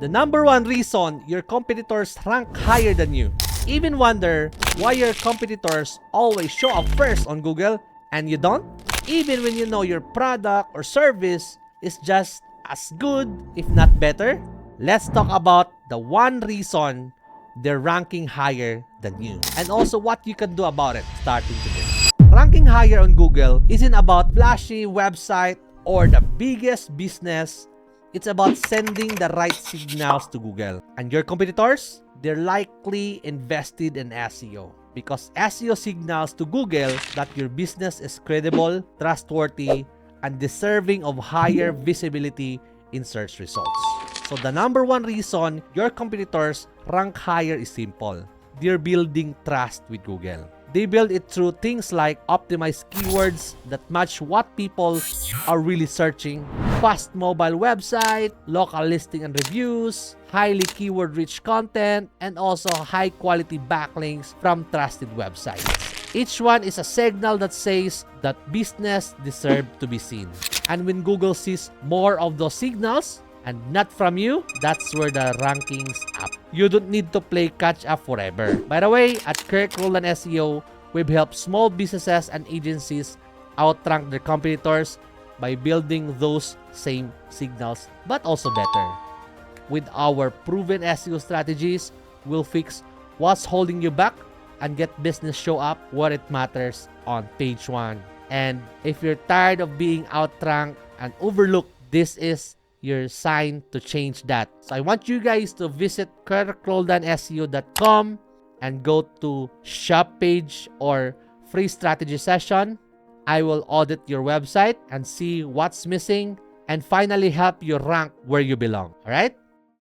The number one reason your competitors rank higher than you. Even wonder why your competitors always show up first on Google and you don't? Even when you know your product or service is just as good, if not better? Let's talk about the one reason they're ranking higher than you. And also what you can do about it starting today. Ranking higher on Google isn't about flashy website or the biggest business. It's about sending the right signals to Google. And your competitors, they're likely invested in SEO. Because SEO signals to Google that your business is credible, trustworthy, and deserving of higher visibility in search results. So the number one reason your competitors rank higher is simple. They're building trust with Google. They build it through things like optimized keywords that match what people are really searching, fast mobile website, local listing and reviews, highly keyword-rich content, and also high-quality backlinks from trusted websites. Each one is a signal that says that business deserves to be seen. And when Google sees more of those signals, and not from you, that's where the rankings up. You don't need to play catch up forever. By the way, at Kherk, Roldan SEO, we've helped small businesses and agencies outrank their competitors by building those same signals, but also better. With our proven SEO strategies, we'll fix what's holding you back and get business show up where it matters on page 1. And if you're tired of being outranked and overlooked, this is your sign to change that. So I want you guys to visit kherkroldanseo.com and go to shop page or free strategy session. I will audit your website and see what's missing and finally help you rank where you belong. All right?